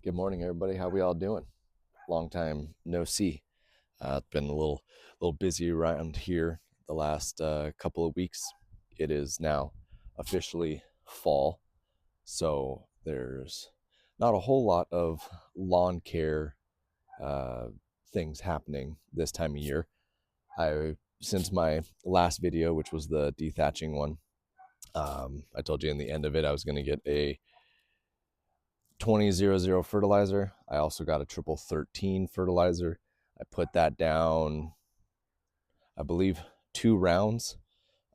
Good morning, everybody. How we all doing? Long time no see. It's been a little busy around here the last couple of weeks. It is now officially fall, so there's not a whole lot of lawn care uh, things happening this time of year. Since my last video, which was the dethatching one, I told you in the end of it I was going to get a 2000 fertilizer. I also got a triple 13 fertilizer. I put that down, I believe, 2 rounds.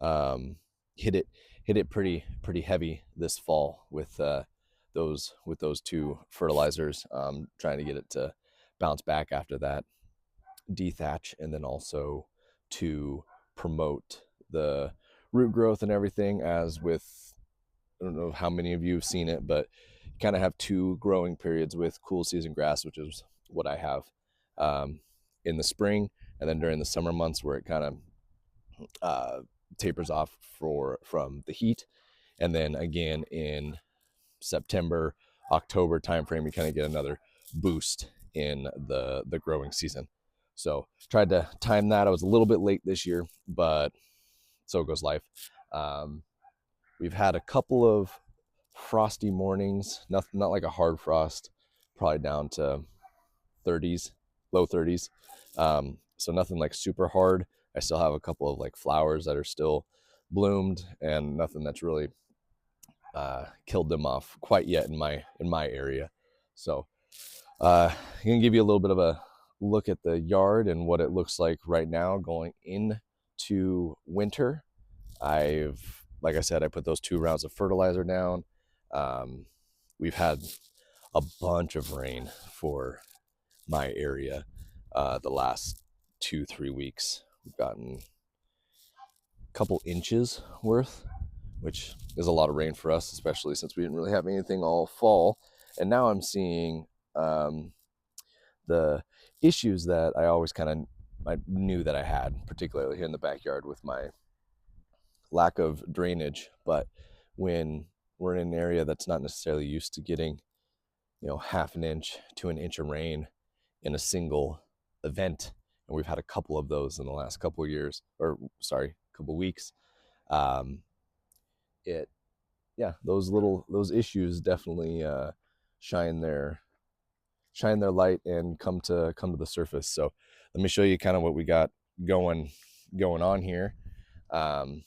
Um, hit it pretty heavy this fall with those two fertilizers. Trying to get it to bounce back after that dethatch, and then also to promote the root growth and everything. As with, I don't know how many of you have seen it, but you kind of have two growing periods with cool season grass, which is what I have in the spring, and then during the summer months where it kind of tapers off from the heat, and then again in September, October timeframe, you kind of get another boost in the growing season. So tried to time that. I was a little bit late this year, but so goes life. Um, we've had a couple of frosty mornings, not like a hard frost, probably down to 30s, low 30s. So nothing like super hard. I still have a couple of like flowers that are still bloomed, and nothing that's really killed them off quite yet in my area. So I'm gonna give you a little bit of a look at the yard and what it looks like right now going into winter. Like I said, I put those 2 rounds of fertilizer down. We've had a bunch of rain for my area the last 2-3 weeks. We've gotten a couple inches worth, which is a lot of rain for us, especially since we didn't really have anything all fall. And now I'm seeing the issues that I knew that I had, particularly here in the backyard with my lack of drainage. But when we're in an area that's not necessarily used to getting, half an inch to an inch of rain in a single event, and we've had a couple of those in the last couple of years, or sorry, couple of weeks. Um, it, yeah, those issues definitely shine their light and come to the surface. So let me show you kind of what we got going on here. Um,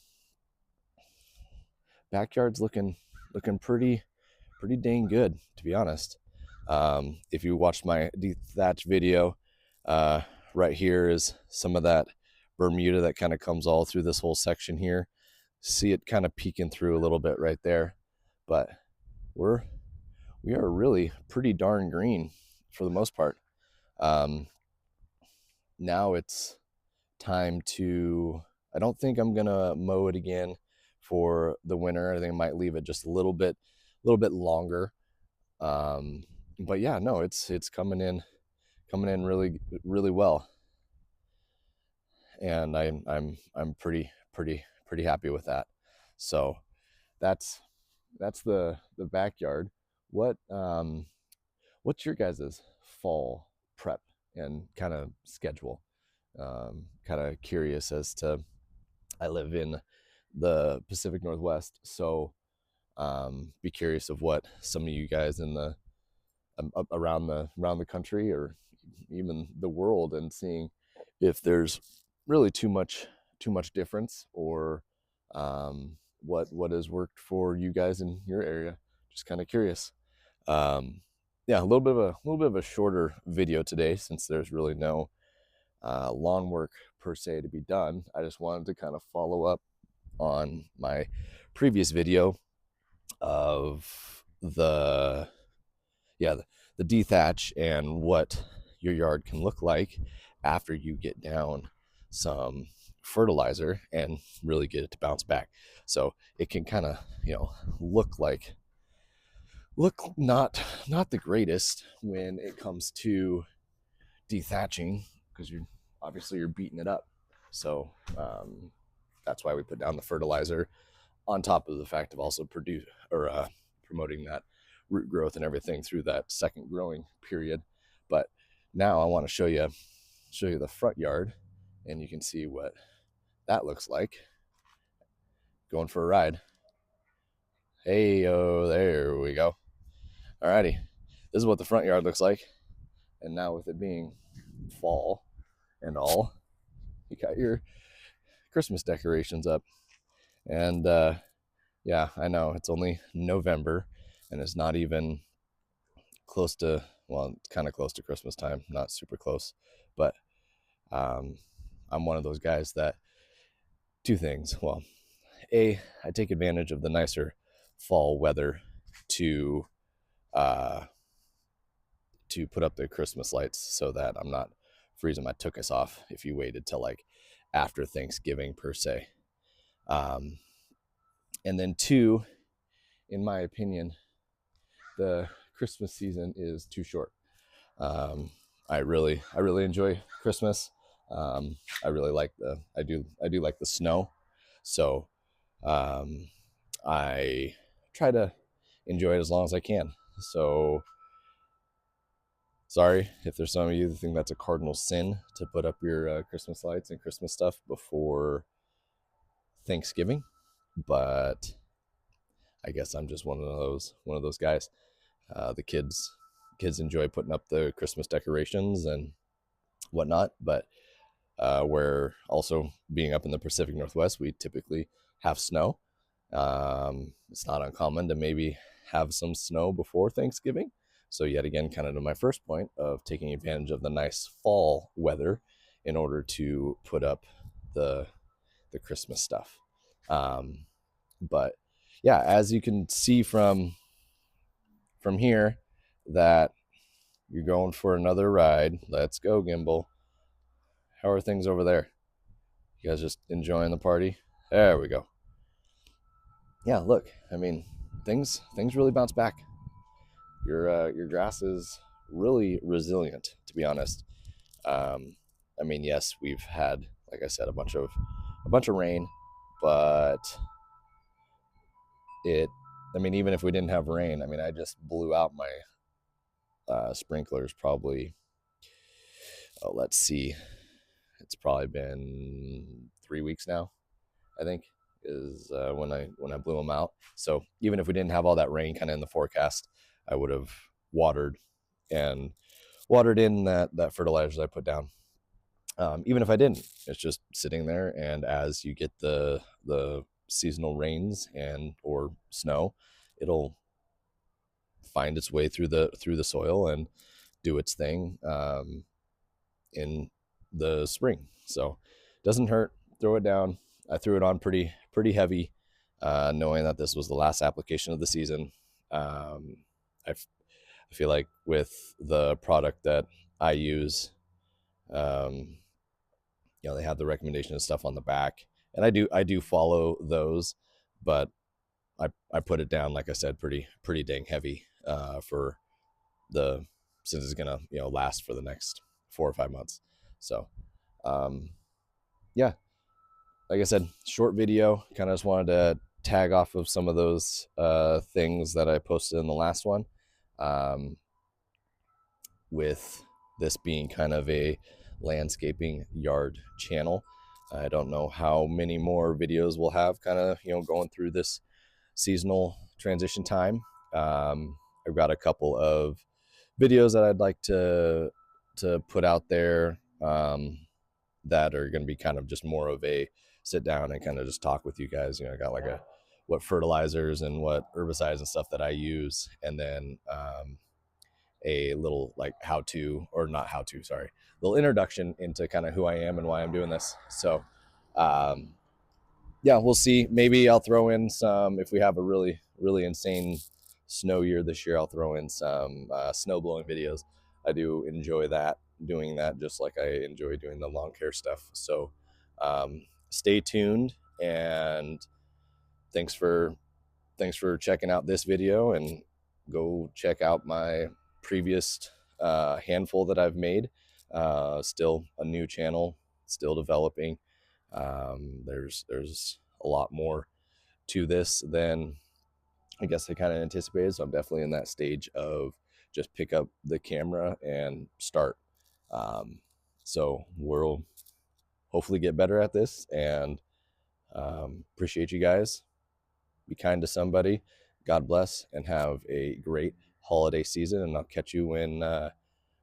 Backyard's looking pretty dang good, to be honest. If you watched my dethatch video, uh, right here is some of that Bermuda that kind of comes all through this whole section here. See it kind of peeking through a little bit right there, but we are really pretty darn green for the most part. Um, Now it's time to. I don't think I'm gonna mow it again for the winter. I think I might leave it just a little bit longer. Um, but yeah, no, it's coming in really well, and I'm pretty happy with that. So that's the backyard. What what's your guys's fall prep and kind of schedule? Kind of curious as to. I live in the Pacific Northwest, so be curious of what some of you guys in the around the country or even the world, and seeing if there's really too much difference, or what has worked for you guys in your area. Just kind of curious. Yeah, a little bit of a shorter video today, since there's really no lawn work per se to be done. I just wanted to kind of follow up on my previous video of the dethatch and what your yard can look like after you get down some fertilizer and really get it to bounce back. So it can kind of, look not the greatest when it comes to dethatching, because you're beating it up. So that's why we put down the fertilizer, on top of the fact of also promoting that root growth and everything through that second growing period. But now I want to show you the front yard, and you can see what that looks like. Going for a ride. Hey, oh, there we go. Alrighty, this is what the front yard looks like. And now with it being fall and all, you got your Christmas decorations up. And yeah, I know it's only November and it's not even close to, well, it's kind of close to Christmas time, not super close, but I'm one of those guys that, two things. Well, I take advantage of the nicer fall weather to put up the Christmas lights so that I'm not freezing my tuchus off if you waited till like after Thanksgiving per se. And then two, in my opinion, the Christmas season is too short. I really enjoy Christmas. I really like I do like the snow. So I try to enjoy it as long as I can. So sorry if there's some of you that think that's a cardinal sin to put up your Christmas lights and Christmas stuff before Thanksgiving, but I guess I'm just one of those guys. The kids enjoy putting up the Christmas decorations and whatnot, but where also being up in the Pacific Northwest, we typically have snow. It's not uncommon to maybe have some snow before Thanksgiving. So yet again, kind of to my first point of taking advantage of the nice fall weather in order to put up the Christmas stuff. But yeah, as you can see from here, that you're going for another ride. Let's go, Gimbal. How are things over there? You guys just enjoying the party? There we go. Yeah, look, I mean, things really bounce back. Your grass is really resilient, to be honest. I mean, yes, we've had, like I said, a bunch of rain, but I mean, even if we didn't have rain, I mean, I just blew out my sprinklers probably, let's see, it's probably been 3 weeks now, I think, is when I blew them out. So even if we didn't have all that rain kind of in the forecast, I would have watered in that fertilizers I put down. Even if I didn't, it's just sitting there, and as you get the seasonal rains and or snow, it'll find its way through the soil and do its thing in the spring. So it doesn't hurt. Throw it down. I threw it on pretty heavy, knowing that this was the last application of the season. I feel like with the product that I use, they have the recommendation and stuff on the back, and I do follow those, but I put it down, like I said, pretty dang heavy for since it's gonna last for the next 4 or 5 months. So yeah, like I said, short video. Kind of just wanted to tag off of some of those things that I posted in the last one, with this being kind of a landscaping yard channel. I don't know how many more videos we'll have kind of going through this seasonal transition time. I've got a couple of videos that I'd like to put out there that are going to be kind of just more of a sit down and kind of just talk with you guys. I got like what fertilizers and what herbicides and stuff that I use, and then a little like little introduction into kind of who I am and why I'm doing this. So yeah, we'll see. Maybe I'll throw in some, if we have a really insane snow year this year, I'll throw in some snow blowing videos. I do enjoy doing that, just like I enjoy doing the lawn care stuff. So stay tuned, and thanks for checking out this video, and go check out my previous handful that I've made. Still a new channel, still developing. There's a lot more to this than I guess I kind of anticipated. So I'm definitely in that stage of just pick up the camera and start. So we'll hopefully get better at this, and appreciate you guys. Be kind to somebody. God bless, and have a great holiday season. And I'll catch you in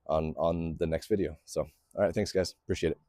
on the next video. So, all right, thanks guys. Appreciate it.